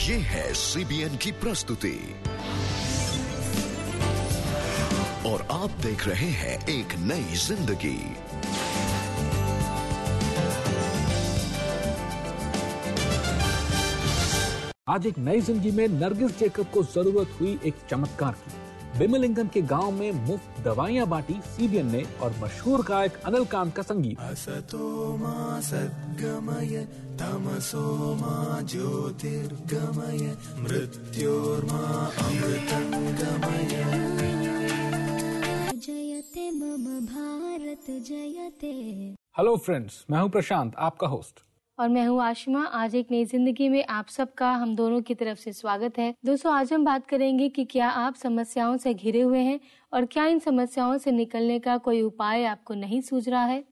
ये है CBN की प्रस्तुति और आप देख रहे हैं एक नई जिंदगी। आज एक नई जिंदगी में नरगिस जेकब को जरूरत हुई एक चमत्कार की। बिमलिंगम के गांव में मुफ्त दवाइयां बांटी CBN ने और मशहूर गायक अनिल कांत का संगीत। असतो मा सद्गमय तमसो मा ज्योतिर्गमय मृत्योर्मा अमृतंगमय। जयते मम भारत जयते। हेलो फ्रेंड्स, मैं हूं प्रशांत, आपका होस्ट। और मैं हूँ आशिमा। आज एक नई जिंदगी में आप सबका हम दोनों की तरफ से स्वागत है। दोस्तों, आज हम बात करेंगे कि क्या आप समस्याओं से घिरे हुए हैं और क्या इन समस्याओं से निकलने का कोई उपाय आपको नहीं सूझ रहा है।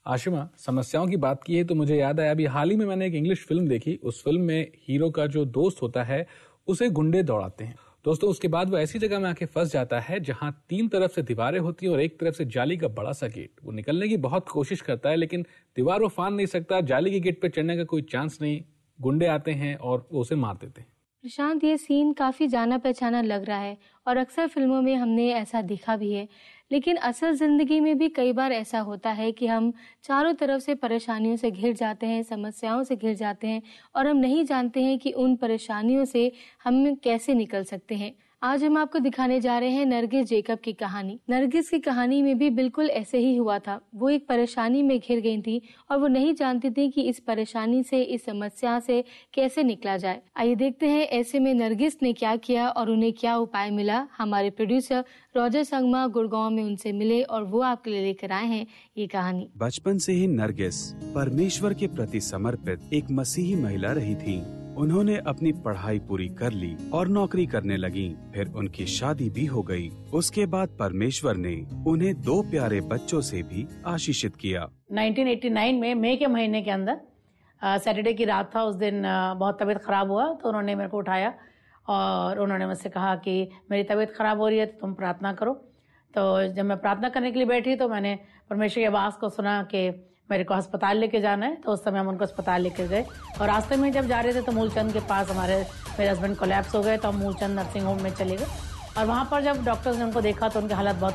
आशिमा, समस्याओं की बात की है तो मुझे याद आया, अभी हाल ही में मैंने एक इंग्लिश फिल्म देखी। उस फिल्म में हीरो का जो दोस्त होता है उसे गुंडे दौड़ाते हैं। दोस्तों, उसके बाद वो ऐसी जगह में आके फंस जाता है जहां 3 तरफ से दीवारें होती हैं और एक तरफ से जाली का बड़ा सा गेट। वो निकलने की बहुत कोशिश करता है लेकिन दीवार वो फांद नहीं सकता, जाली के गेट पे चढ़ने का कोई चांस नहीं। गुंडे आते हैं और वो उसे मार देते हैं। प्रशांत, ये सीन काफी जाना पहचाना लग रहा है और अक्सर फिल्मों में हमने ऐसा देखा भी है, लेकिन असल जिंदगी में भी कई बार ऐसा होता है कि हम चारों तरफ से परेशानियों से घिर जाते हैं, समस्याओं से घिर जाते हैं और हम नहीं जानते हैं कि उन परेशानियों से हम कैसे निकल सकते हैं। आज हम आपको दिखाने जा रहे हैं नरगिस जेकब की कहानी। नरगिस की कहानी में भी बिल्कुल ऐसे ही हुआ था। वो एक परेशानी में घिर गई थी और वो नहीं जानती थी कि इस परेशानी से, इस समस्या से कैसे निकला जाए। आइए देखते हैं ऐसे में नरगिस ने क्या किया और उन्हें क्या उपाय मिला। हमारे प्रोड्यूसर रॉजर संगमा गुड़गांव में उनसे मिले और वो आपके लिए लेकर आए हैं ये कहानी। बचपन से ही नरगिस परमेश्वर के प्रति समर्पित एक मसीही महिला रही थी। उन्होंने अपनी पढ़ाई पूरी कर ली और नौकरी करने लगी। फिर उनकी शादी भी हो गई। उसके बाद परमेश्वर ने उन्हें 2 प्यारे बच्चों से भी आशीषित किया। 1989 में मई के महीने के अंदर सैटरडे की रात था। उस दिन बहुत तबीयत खराब हुआ तो उन्होंने मेरे को उठाया और उन्होंने मुझसे कहा कि मेरी तबीयत खराब हो रही है तो तुम प्रार्थना करो। तो जब मैं प्रार्थना करने के लिए बैठी तो मैंने परमेश्वर की आवाज़ को सुना कि मेरे को अस्पताल लेके जाना है। तो उस समय हम उनको अस्पताल लेके गए और रास्ते में जब जा रहे थे तो मूलचंद के पास मेरे हस्बैंड कोलैप्स हो गए। तो हम मूलचंद नर्सिंग होम में चले गए और वहाँ पर जब डॉक्टर्स ने उनको देखा तो उनकी हालत बहुत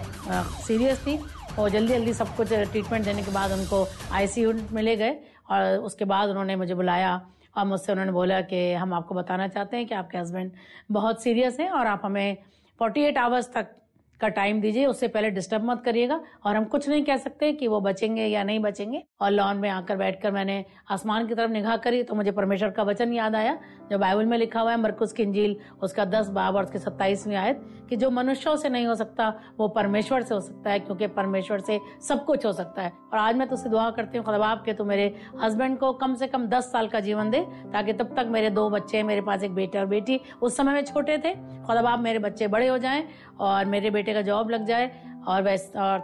सीरियस थी और जल्दी सब कुछ ट्रीटमेंट देने के बाद उनको ICU में ले गए। और उसके बाद उन्होंने मुझे बुलाया और मुझसे उन्होंने बोला कि हम आपको बताना चाहते हैं कि आपके हस्बैंड बहुत सीरियस हैं और आप हमें 48 आवर्स तक का टाइम दीजिए, उससे पहले डिस्टर्ब मत करिएगा और हम कुछ नहीं कह सकते कि वो बचेंगे या नहीं बचेंगे। और लॉन में आकर बैठकर मैंने आसमान की तरफ निगाह करी तो मुझे परमेश्वर का वचन याद आया जो बाइबल में लिखा हुआ है, मरकुस की इंजील उसका 10 बाब और उसके 27वीं आयत कि जो मनुष्यों से नहीं हो सकता वो परमेश्वर से हो सकता है, क्योंकि परमेश्वर से सब कुछ हो सकता है। और आज मैं तुझसे दुआ करती हूँ खुदा बाप के तू मेरे हस्बैंड को कम से कम 10 साल का जीवन दे, ताकि तब तक मेरे 2 बच्चे, मेरे पास एक बेटा और बेटी, उस समय में छोटे थे। खुदा बाप मेरे बच्चे बड़े हो जाएं और मेरे बेटे का जॉब लग जाए और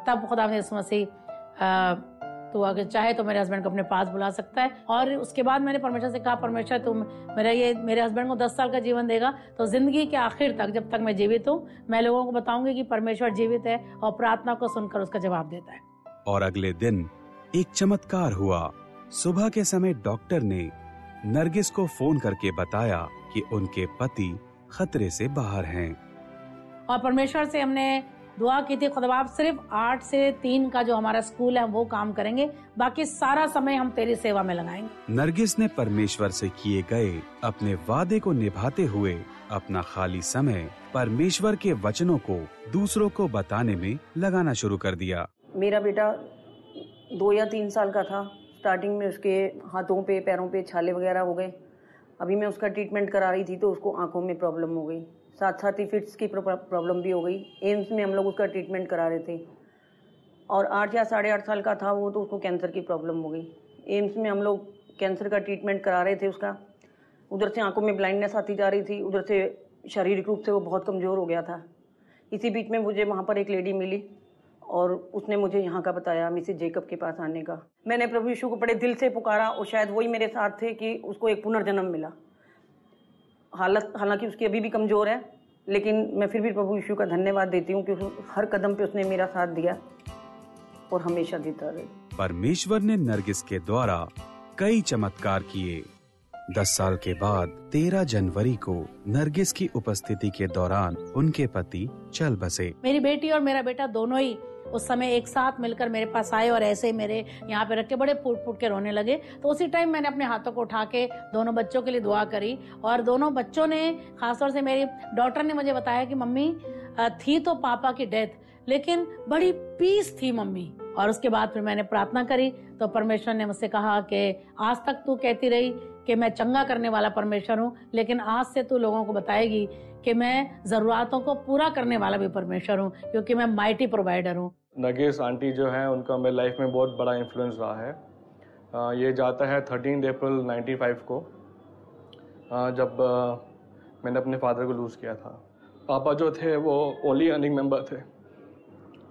तब खुदा यीशु मसीह तो अगर चाहे तो मेरे हस्बैंड को अपने पास बुला सकता है। और उसके बाद मैंने परमेश्वर से कहा, परमेश्वर तुम मेरे हस्बैंड को 10 साल का जीवन देगा तो जिंदगी के आखिर तक, जब तक मैं जीवित हूँ, मैं लोगों को बताऊंगी कि परमेश्वर जीवित है और प्रार्थना को सुनकर उसका जवाब देता है। और अगले दिन एक चमत्कार हुआ। सुबह के समय डॉक्टर ने नरगिस को फोन करके बताया कि उनके पति खतरे से बाहर हैं। और परमेश्वर से हमने दुआ की थी, खुदा बाप सिर्फ 8 से 3 का जो हमारा स्कूल है वो काम करेंगे, बाकी सारा समय हम तेरी सेवा में लगाएंगे। नरगिस ने परमेश्वर से किए गए अपने वादे को निभाते हुए अपना खाली समय परमेश्वर के वचनों को दूसरों को बताने में लगाना शुरू कर दिया। मेरा बेटा 2 या 3 साल का था। स्टार्टिंग में उसके हाथों पे, पैरों पे छाले वगैरह हो गए। अभी मैं उसका ट्रीटमेंट करा रही थी तो उसको आंखों में प्रॉब्लम हो गई, साथ ही फिट्स की प्रॉब्लम भी हो गई। एम्स में हम लोग उसका ट्रीटमेंट करा रहे थे और 8 या 8.5 साल का था वो तो उसको कैंसर की प्रॉब्लम हो गई। एम्स में हम लोग कैंसर का ट्रीटमेंट करा रहे थे उसका। उधर से आंखों में ब्लाइंडनेस आती जा रही थी, उधर से शारीरिक रूप से वो बहुत कमज़ोर हो गया था। इसी बीच में मुझे वहाँ पर एक लेडी मिली और उसने मुझे यहाँ का बताया, मिसेज जेकब के पास आने का। मैंने प्रभु यीशु को बड़े दिल से पुकारा और शायद वही मेरे साथ थे कि उसको एक पुनर्जन्म मिला। हालांकि उसकी अभी भी कमज़ोर है, लेकिन मैं फिर भी प्रभु यीशु का धन्यवाद देती हूँ कि हर कदम पे उसने मेरा साथ दिया और हमेशा देता रहे। परमेश्वर ने नरगिस के द्वारा कई चमत्कार किए। 10 साल के बाद 13 जनवरी को नरगिस की उपस्थिति के दौरान उनके पति चल बसे। मेरी बेटी और मेरा बेटा दोनों ही उस समय एक साथ मिलकर मेरे पास आए और ऐसे ही मेरे यहाँ पे रख के बड़े फूट फूट के रोने लगे। तो उसी टाइम मैंने अपने हाथों को उठा के दोनों बच्चों के लिए दुआ करी और दोनों बच्चों ने, खासतौर से मेरी डॉटर ने मुझे बताया कि मम्मी थी तो पापा की डेथ, लेकिन बड़ी पीस थी मम्मी। और उसके बाद फिर मैंने प्रार्थना करी तो परमेश्वर ने मुझसे कहा कि आज तक तू कहती रही कि मैं चंगा करने वाला परमेश्वर हूँ, लेकिन आज से तू लोगों को बताएगी कि मैं जरूरतों को पूरा करने वाला भी परमेश्वर हूँ, क्योंकि मैं माइटी प्रोवाइडर हूँ। नरगिस आंटी जो है उनका मेरी लाइफ में बहुत बड़ा इन्फ्लुएंस रहा है। ये जाता है 13 अप्रैल 95 को, जब मैंने अपने फादर को लूज़ किया था। पापा जो थे वो ओनली अर्निंग मेंबर थे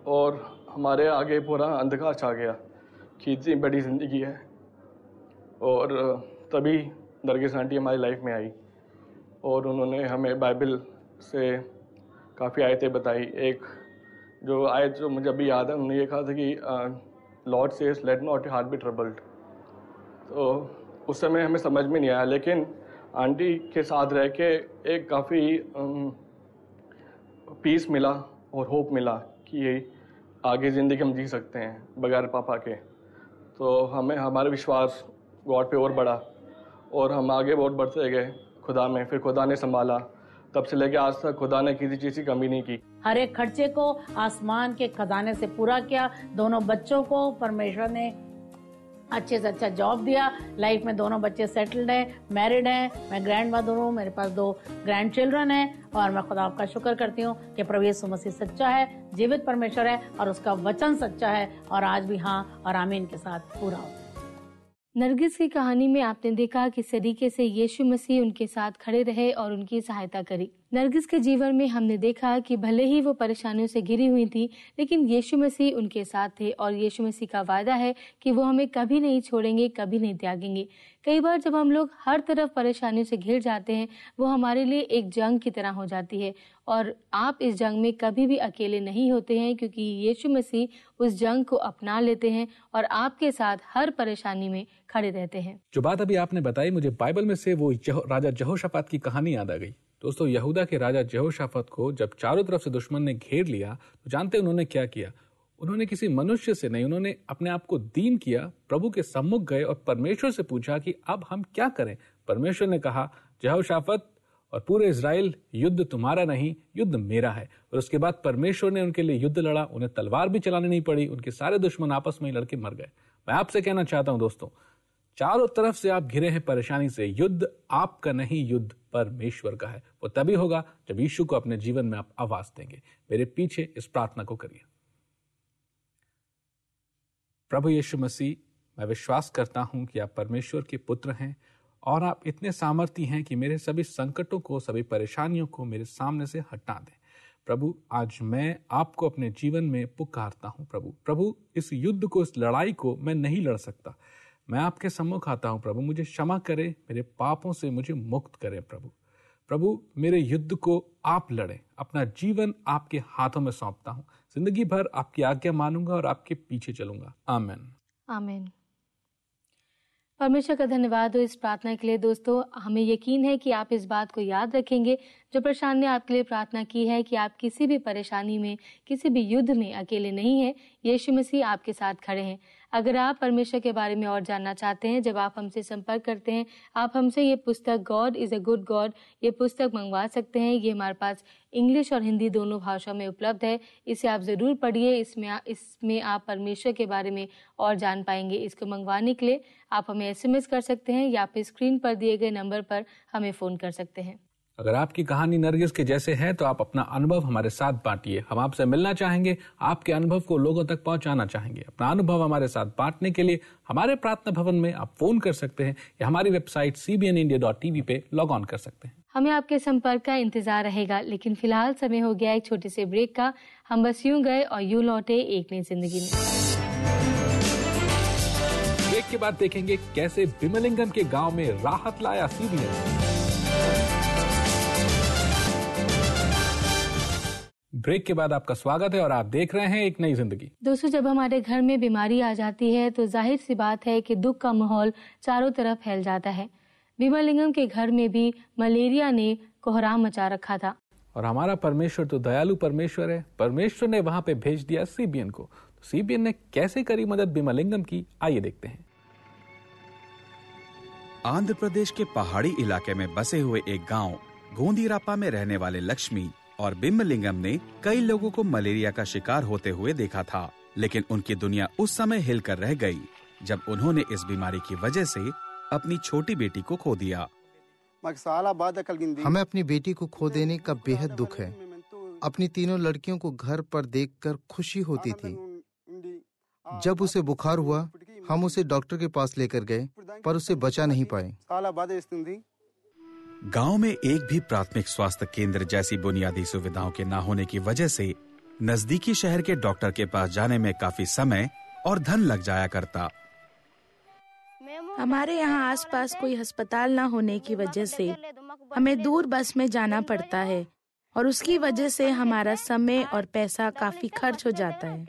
और हमारे आगे पूरा अंधकार छा गया कि इतनी बड़ी ज़िंदगी है। और तभी नरगिस आंटी हमारी लाइफ में आई और उन्होंने हमें बाइबल से काफ़ी आयतें बताई। एक जो आयत जो मुझे अभी याद है, उन्होंने ये कहा था कि Lord says let not your heart be troubled. तो उस समय हमें समझ में नहीं आया, लेकिन आंटी के साथ रह के एक काफ़ी पीस मिला और होप मिला कि आगे ज़िंदगी हम जी सकते हैं बगैर पापा के। तो हमें हमारा विश्वास गॉड पे और बढ़ा और हम आगे बहुत बढ़ते गए खुदा में। फिर खुदा ने संभाला, तब से लेके आज तक खुदा ने किसी चीज़ की कमी नहीं की। हर एक खर्चे को आसमान के खजाने से पूरा किया। दोनों बच्चों को परमेश्वर ने अच्छे से अच्छा जॉब दिया। लाइफ में दोनों बच्चे सेटल्ड हैं, मैरिड हैं। मैं ग्रैंड मदर हूँ, मेरे पास 2 ग्रैंड चिल्ड्रन हैं और मैं खुदा आपका शुक्र करती हूँ कि प्रभु यीशु मसीह सच्चा है, जीवित परमेश्वर है और उसका वचन सच्चा है और आज भी हाँ और आमीन के साथ पूरा होता है। नरगिस की कहानी में आपने देखा किस तरीके से यीशु मसीह उनके साथ खड़े रहे और उनकी सहायता करी। नरगिस के जीवन में हमने देखा कि भले ही वो परेशानियों से घिरी हुई थी, लेकिन यीशु मसीह उनके साथ थे और यीशु मसीह का वादा है कि वो हमें कभी नहीं छोड़ेंगे, कभी नहीं त्यागेंगे। कई बार जब हम लोग हर तरफ परेशानियों से घिर जाते हैं, वो हमारे लिए एक जंग की तरह हो जाती है और आप इस जंग में कभी भी अकेले नहीं होते हैं, क्योंकि यीशु मसीह उस जंग को अपना लेते हैं और आपके साथ हर परेशानी में खड़े रहते हैं। जो बात अभी आपने बताई, मुझे बाइबल में से वो राजा यहोशापात की कहानी याद आ गई। दोस्तों, यहूदा के राजा यहोशापात को जब चारों तरफ से दुश्मन ने घेर लिया तो जानते उन्होंने क्या किया? उन्होंने किसी मनुष्य से नहीं, उन्होंने अपने आप को दीन किया, प्रभु के सम्मुख गए और परमेश्वर से पूछा कि अब हम क्या करें। परमेश्वर ने कहा, यहोशापात और पूरे इजराइल, युद्ध तुम्हारा नहीं, युद्ध मेरा है। और उसके बाद परमेश्वर ने उनके लिए युद्ध लड़ा, उन्हें तलवार भी चलानी नहीं पड़ी, उनके सारे दुश्मन आपस में लड़के मर गए। मैं आपसे कहना चाहता हूं दोस्तों, चारों तरफ से आप घिरे हैं परेशानी से, युद्ध आपका नहीं, युद्ध परमेश्वर का है। वो तभी होगा जब यीशु को अपने जीवन में आप आवाज देंगे। मेरे पीछे इस प्रार्थना को करिए। प्रभु यीशु मसीह, मैं विश्वास करता हूं कि आप परमेश्वर के पुत्र हैं और आप इतने सामर्थी हैं कि मेरे सभी संकटों को, सभी परेशानियों को मेरे सामने से हटा दें। प्रभु, आज मैं आपको अपने जीवन में पुकारता हूं। प्रभु, इस युद्ध को, इस लड़ाई को मैं नहीं लड़ सकता। मैं आपके सम्मुख आता हूं। प्रभु, मुझे क्षमा करें, मेरे पापों से मुझे मुक्त करें। प्रभु, मेरे युद्ध को आप लड़ें। अपना जीवन आपके हाथों में सौंपता हूं। जिंदगी भर आपकी आज्ञा मानूंगा और आपके पीछे चलूंगा। आमीन। आमीन। परमेश्वर का धन्यवाद हो इस प्रार्थना के लिए। दोस्तों, हमें यकीन है कि आप इस बात को याद रखेंगे जो प्रशांत ने आपके लिए प्रार्थना की है, कि आप किसी भी परेशानी में, किसी भी युद्ध में अकेले नहीं हैं। यीशु मसीह आपके साथ खड़े हैं। अगर आप परमेश्वर के बारे में और जानना चाहते हैं, जब आप हमसे संपर्क करते हैं, आप हमसे ये पुस्तक God is a good God, ये पुस्तक मंगवा सकते हैं। ये हमारे पास इंग्लिश और हिंदी दोनों भाषाओं में उपलब्ध है। इसे आप ज़रूर पढ़िए। इसमें आप परमेश्वर के बारे में और जान पाएंगे। इसको मंगवाने के लिए आप हमें SMS कर सकते हैं या फिर स्क्रीन पर दिए गए नंबर पर हमें फ़ोन कर सकते हैं। अगर आपकी कहानी नरगिस के जैसे है तो आप अपना अनुभव हमारे साथ बांटिए। हम आपसे मिलना चाहेंगे, आपके अनुभव को लोगों तक पहुंचाना चाहेंगे। अपना अनुभव हमारे साथ बांटने के लिए हमारे प्रार्थना भवन में आप फोन कर सकते हैं या हमारी वेबसाइट cbnindia.tv पे लॉग ऑन कर सकते हैं। हमें आपके संपर्क का इंतजार रहेगा, लेकिन फिलहाल समय हो गया एक छोटे से ब्रेक का। हम बस यूं गए और यूं लौटे एक नई जिंदगी में। ब्रेक के बाद देखेंगे कैसे बिमलिंगम के गांव में राहत लाया CBN। ब्रेक के बाद आपका स्वागत है और आप देख रहे हैं एक नई जिंदगी। दोस्तों, जब हमारे घर में बीमारी आ जाती है तो जाहिर सी बात है कि दुख का माहौल चारों तरफ फैल जाता है। भीमलिंगम के घर में भी मलेरिया ने कोहराम मचा रखा था। और हमारा परमेश्वर तो दयालु परमेश्वर है। परमेश्वर ने वहां पे भेज दिया सीबीएन को। तो सीबीएन ने कैसे करी मदद भीमलिंगम की, आइए देखते हैं। आंध्र प्रदेश के पहाड़ी इलाके में बसे हुए एक गांव गोंदीरापा में रहने वाले लक्ष्मी और भीमलिंगम ने कई लोगों को मलेरिया का शिकार होते हुए देखा था, लेकिन उनकी दुनिया उस समय हिलकर रह गई जब उन्होंने इस बीमारी की वजह से अपनी छोटी बेटी को खो दिया। हमें अपनी बेटी को खो देने का बेहद दुख है। अपनी तीनों लड़कियों को घर पर देखकर खुशी होती थी। जब उसे बुखार हुआ, हम उसे डॉक्टर के पास लेकर गए, पर उसे बचा नहीं पाए। गांव में एक भी प्राथमिक स्वास्थ्य केंद्र जैसी बुनियादी सुविधाओं के न होने की वजह से नजदीकी शहर के डॉक्टर के पास जाने में काफी समय और धन लग जाया करता। हमारे यहाँ आसपास कोई अस्पताल न होने की वजह से हमें दूर बस में जाना पड़ता है और उसकी वजह से हमारा समय और पैसा काफी खर्च हो जाता है।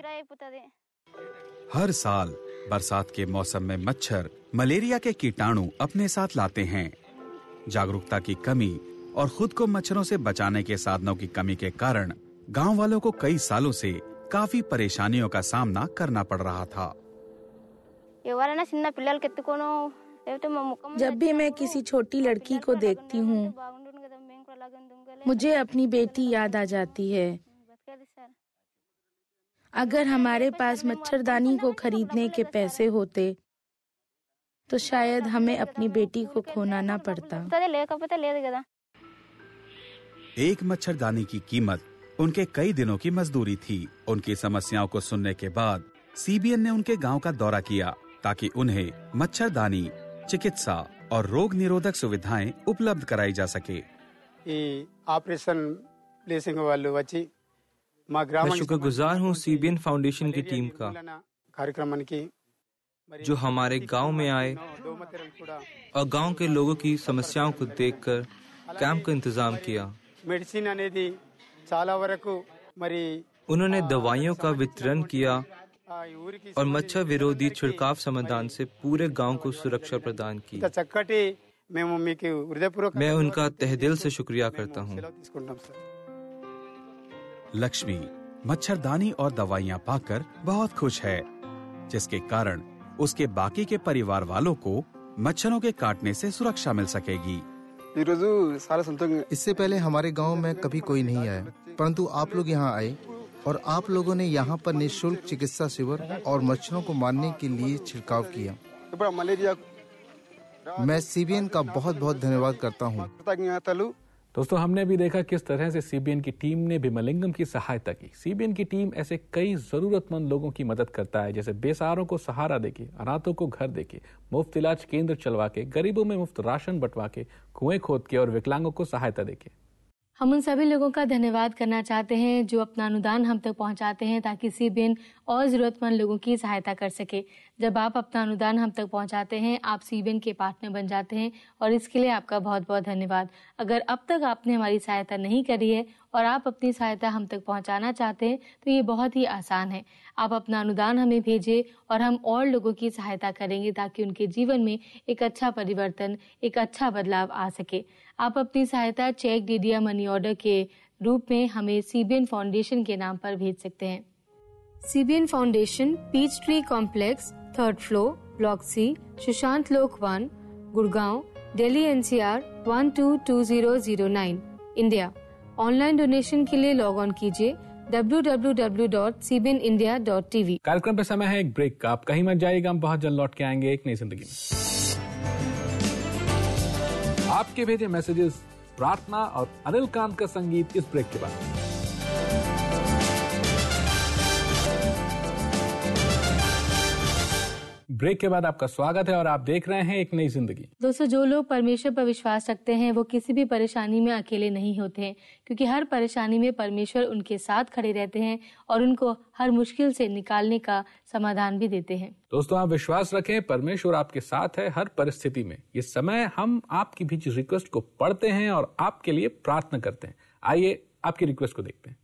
हर साल बरसात के मौसम में मच्छर मलेरिया के कीटाणु अपने साथ लाते हैं। जागरूकता की कमी और खुद को मच्छरों से बचाने के साधनों की कमी के कारण गांव वालों को कई सालों से काफी परेशानियों का सामना करना पड़ रहा था। जब भी मैं किसी छोटी लड़की को देखती हूँ, मुझे अपनी बेटी याद आ जाती है। अगर हमारे पास मच्छरदानी को खरीदने के पैसे होते तो शायद हमें अपनी बेटी को खोना ना पड़ता। एक मच्छरदानी की कीमत उनके कई दिनों की मजदूरी थी। उनकी समस्याओं को सुनने के बाद सीबीएन ने उनके गांव का दौरा किया ताकि उन्हें मच्छरदानी, चिकित्सा और रोग निरोधक सुविधाएं उपलब्ध कराई जा सके। मैं शुक्रगुजार हूँ सीबीएन फाउंडेशन की टीम का, जो हमारे गांव में आए और गांव के लोगों की समस्याओं को देखकर कैंप का इंतजाम किया। उन्होंने दवाइयों का वितरण किया और मच्छर विरोधी छिड़काव समाधान से पूरे गांव को सुरक्षा प्रदान की। मैं उनका तहे दिल से शुक्रिया करता हूं। लक्ष्मी मच्छरदानी और दवाइयां पाकर बहुत खुश है, जिसके कारण उसके बाकी के परिवार वालों को मच्छरों के काटने से सुरक्षा मिल सकेगी। इससे पहले हमारे गांव में कभी कोई नहीं आया, परंतु आप लोग यहाँ आए और आप लोगों ने यहाँ पर निःशुल्क चिकित्सा शिविर और मच्छरों को मारने के लिए छिड़काव किया। मैं सीबीएन का बहुत बहुत धन्यवाद करता हूँ। दोस्तों, हमने भी देखा किस तरह से सीबीएन की टीम ने भीमलिंगम की सहायता की। सीबीएन की टीम ऐसे कई जरूरतमंद लोगों की मदद करता है, जैसे बेसहारों को सहारा देके, अनाथों को घर देके, मुफ्त इलाज केंद्र चलवा के, गरीबों में मुफ्त राशन बंटवा के, कुएं खोद के और विकलांगों को सहायता देके। हम उन सभी लोगों का धन्यवाद करना चाहते हैं जो अपना अनुदान हम तक पहुंचाते हैं ताकि सीबीएन और ज़रूरतमंद लोगों की सहायता कर सके। जब आप अपना अनुदान हम तक पहुंचाते हैं, आप सीबीएन के पार्टनर बन जाते हैं और इसके लिए आपका बहुत बहुत धन्यवाद। अगर अब तक आपने हमारी सहायता नहीं करी है और आप अपनी सहायता हम तक पहुंचाना चाहते हैं तो ये बहुत ही आसान है। आप अपना अनुदान हमें भेजें और हम और लोगों की सहायता करेंगे ताकि उनके जीवन में एक अच्छा परिवर्तन, एक अच्छा बदलाव आ सके। आप अपनी सहायता चेक, डीडी या मनी ऑर्डर के रूप में हमें सीबीएन फाउंडेशन के नाम पर भेज सकते हैं। CBN foundation, peach tree complex, 3rd floor, block C, Sushant Lok 1, Gurgaon, Delhi NCR 122009, India. Online donation के लिए लॉग ऑन कीजिए www.cbnindia.tv। कार्यक्रम पे समय है एक ब्रेक का। आप कहीं मत जाइएगा, हम बहुत जल्द लौट के आएंगे एक नई जिंदगी में। आपके भेजे मैसेजेस, प्रार्थना और अनिल कांत का संगीत इस ब्रेक के बाद। ब्रेक के बाद आपका स्वागत है और आप देख रहे हैं एक नई जिंदगी। दोस्तों, जो लोग परमेश्वर पर विश्वास रखते हैं वो किसी भी परेशानी में अकेले नहीं होते हैं, क्योंकि हर परेशानी में परमेश्वर उनके साथ खड़े रहते हैं और उनको हर मुश्किल से निकालने का समाधान भी देते हैं। दोस्तों, आप विश्वास रखें, परमेश्वर आपके साथ है हर परिस्थिति में। इस समय हम आपकी भी रिक्वेस्ट को पढ़ते हैं और आपके लिए प्रार्थना करते हैं। आइए आपकी रिक्वेस्ट को देखते हैं।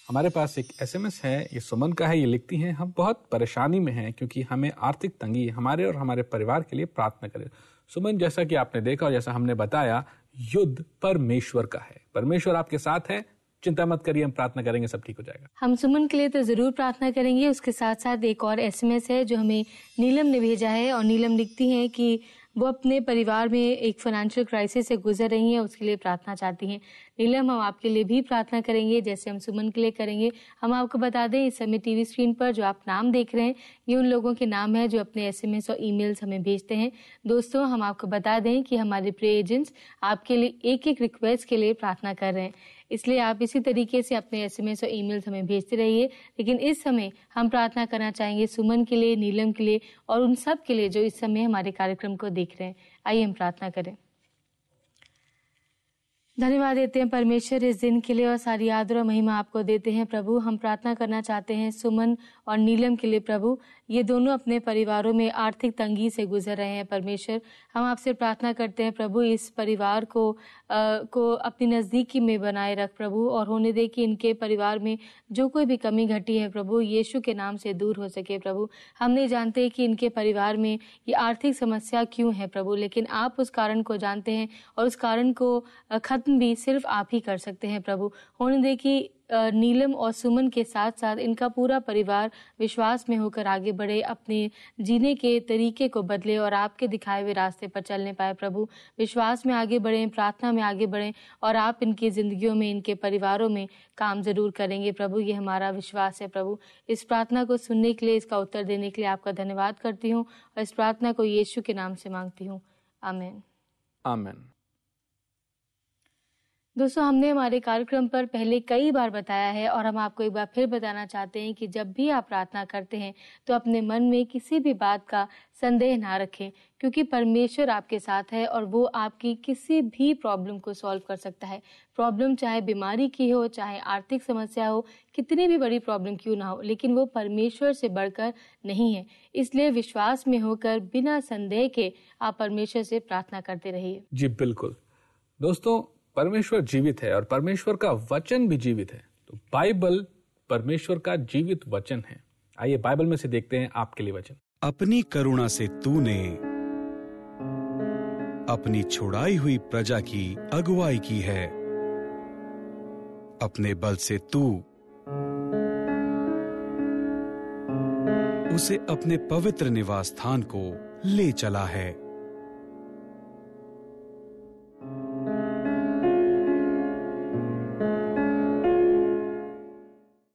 हमारे पास एक एसएमएस है, ये सुमन का है। ये लिखती हैं, हम बहुत परेशानी में हैं क्योंकि हमें आर्थिक तंगी, हमारे और हमारे परिवार के लिए प्रार्थना करें। सुमन, जैसा कि आपने देखा और जैसा हमने बताया, युद्ध परमेश्वर का है। परमेश्वर आपके साथ है, चिंता मत करिए, हम प्रार्थना करेंगे, सब ठीक हो जाएगा। हम सुमन के लिए तो जरूर प्रार्थना करेंगे। उसके साथ साथ एक और एसएमएस है जो हमें नीलम ने भेजा है, और नीलम लिखती हैं कि वो अपने परिवार में एक फाइनेंशियल क्राइसिस से गुजर रही हैं, उसके लिए प्रार्थना चाहती हैं। नीलम, हम आपके लिए भी प्रार्थना करेंगे जैसे हम सुमन के लिए करेंगे। हम आपको बता दें, इस समय टीवी स्क्रीन पर जो आप नाम देख रहे हैं, ये उन लोगों के नाम है जो अपने एसएमएस और ईमेल्स हमें भेजते हैं। दोस्तों, हम आपको बता दें कि हमारे प्रे एजेंट्स आपके लिए एक एक रिक्वेस्ट के लिए प्रार्थना कर रहे हैं, इसलिए आप इसी तरीके से अपने एसएमएस और ईमेल्स हमें भेजते रहिए। लेकिन इस समय हम प्रार्थना करना चाहेंगे सुमन के लिए, नीलम के लिए और उन सब के लिए जो इस समय हमारे कार्यक्रम को देख रहे हैं। आइए हम प्रार्थना करें। धन्यवाद देते हैं परमेश्वर इस दिन के लिए, और सारी आदर और महिमा आपको देते हैं प्रभु। हम प्रार्थना करना चाहते हैं सुमन और नीलम के लिए प्रभु। ये दोनों अपने परिवारों में आर्थिक तंगी से गुजर रहे हैं परमेश्वर। हम आपसे प्रार्थना करते हैं प्रभु, इस परिवार को अपनी नज़दीकी में बनाए रख प्रभु, और होने दे कि इनके परिवार में जो कोई भी कमी घटी है प्रभु, यीशु के नाम से दूर हो सके प्रभु। हम नहीं जानते कि इनके परिवार में ये आर्थिक समस्या क्यों है प्रभु, लेकिन आप उस कारण को जानते हैं, और उस कारण को खत्म भी सिर्फ आप ही कर सकते हैं प्रभु। होने दे कि नीलम और सुमन के साथ साथ इनका पूरा परिवार विश्वास में होकर आगे बढ़े, अपने जीने के तरीके को बदले और आपके दिखाए हुए रास्ते पर चलने पाए प्रभु। विश्वास में आगे बढ़ें, प्रार्थना में आगे बढ़ें, और आप इनकी जिंदगियों में, इनके परिवारों में काम जरूर करेंगे प्रभु। ये हमारा विश्वास है प्रभु। इस प्रार्थना को सुनने के लिए, इसका उत्तर देने के लिए आपका धन्यवाद करती हूँ, और इस प्रार्थना को यीशु के नाम से मांगती हूँ, आमीन। आमीन। दोस्तों, हमने हमारे कार्यक्रम पर पहले कई बार बताया है, और हम आपको एक बार फिर बताना चाहते हैं कि जब भी आप प्रार्थना करते हैं तो अपने मन में किसी भी बात का संदेह ना रखें, क्योंकि परमेश्वर आपके साथ है और वो आपकी किसी भी प्रॉब्लम को सॉल्व कर सकता है। प्रॉब्लम चाहे बीमारी की हो, चाहे आर्थिक समस्या हो, कितनी भी बड़ी प्रॉब्लम क्यों ना हो, लेकिन वो परमेश्वर से बढ़कर नहीं है। इसलिए विश्वास में होकर बिना संदेह के आप परमेश्वर से प्रार्थना करते रहिए। जी बिल्कुल। दोस्तों, परमेश्वर जीवित है और परमेश्वर का वचन भी जीवित है। तो बाइबल परमेश्वर का जीवित वचन है। आइए बाइबल में से देखते हैं आपके लिए वचन। अपनी करुणा से तूने अपनी छुड़ाई हुई प्रजा की अगुवाई की है। अपने बल से तू उसे अपने पवित्र निवास स्थान को ले चला है।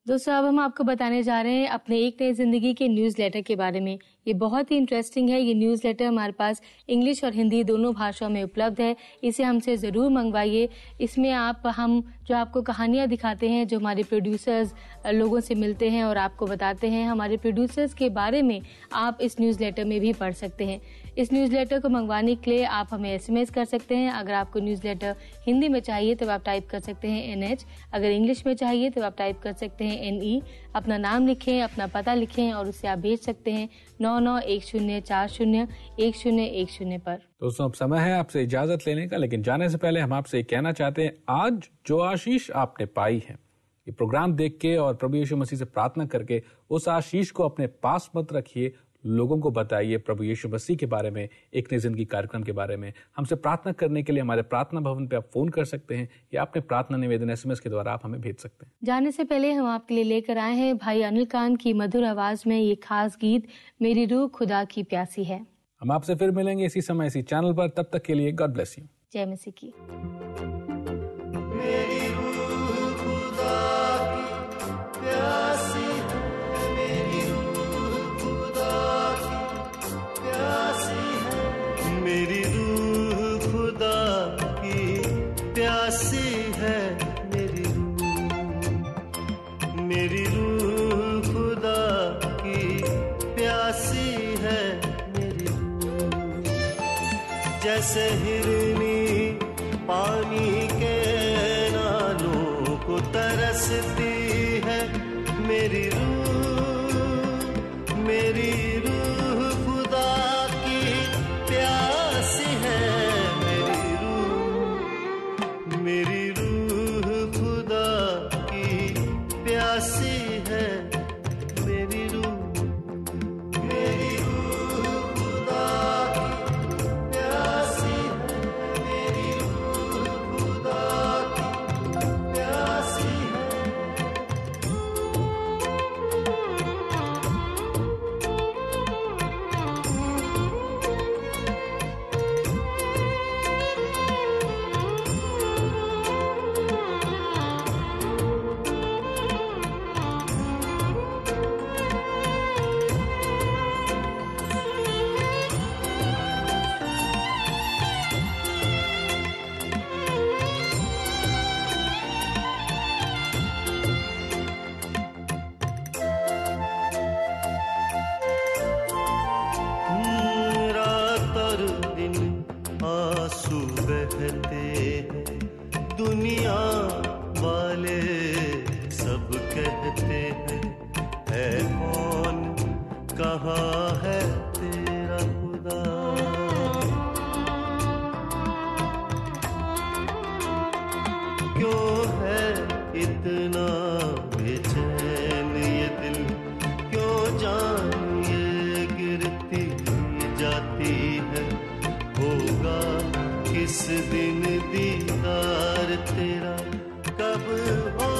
दोस्तों, अब हम आपको बताने जा रहे हैं अपने एक नई जिंदगी के न्यूज़लेटर के बारे में। ये बहुत ही इंटरेस्टिंग है। ये न्यूज़लेटर हमारे पास इंग्लिश और हिंदी दोनों भाषाओं में उपलब्ध है। इसे हमसे ज़रूर मंगवाइए। इसमें हम जो आपको कहानियाँ दिखाते हैं, जो हमारे प्रोड्यूसर्स लोगों से मिलते हैं और आपको बताते हैं, हमारे प्रोड्यूसर्स के बारे में आप इस न्यूज़लेटर में भी पढ़ सकते हैं। इस न्यूज़लेटर को मंगवाने के लिए आप हमें एसएमएस कर सकते हैं। अगर आपको न्यूज़लेटर हिंदी में चाहिए तो आप टाइप कर सकते हैं NH। अगर इंग्लिश में चाहिए तो आप टाइप कर सकते हैं NE। अपना नाम लिखें, अपना पता लिखें, और उसे आप भेज सकते हैं 9910401010 पर। दोस्तों, अब समय है आपसे इजाजत लेने का, लेकिन जाने से पहले हम आपसे कहना चाहते हैं, आज जो आशीष आपने पाई है, ये प्रोग्राम देख के और प्रभु यीशु मसीह से प्रार्थना करके उस आशीष को अपने पास मत रखिए, लोगों को बताइए प्रभु यीशु मसीह के बारे में, एक नई जिंदगी कार्यक्रम के बारे में। हमसे प्रार्थना करने के लिए हमारे प्रार्थना भवन पे आप फोन कर सकते हैं, या अपने प्रार्थना निवेदन SMS के द्वारा आप हमें भेज सकते हैं। जाने से पहले हम आपके लिए लेकर आए हैं भाई अनिल कान की मधुर आवाज में ये खास गीत, मेरी रूह खुदा की प्यासी है। हम आपसे फिर मिलेंगे इसी समय इसी चैनल पर। तब तक के लिए गॉड ब्लेस यू। जय मसीह की। मेरी रूह खुदा की प्यासी है, मेरी रूह खुदा की प्यासी है, मेरी रूह खुदा की प्यासी है, मेरी रूह खुदा की प्यासी है, मेरी रूह जैसे हिरनी पानी के नालों को तरसती है, मेरी रूह खुदा की प्यासी है, मेरी रूह खुदा की प्यासी कहते हैं, दुनिया वाले सब कहते हैं, है कौन, कहाँ है तेरा खुदा। क्यों है इतना बेचैन ये दिल, क्यों जान ये गिरती जाती है, होगा किस दिन दीदार तेरा, कब हो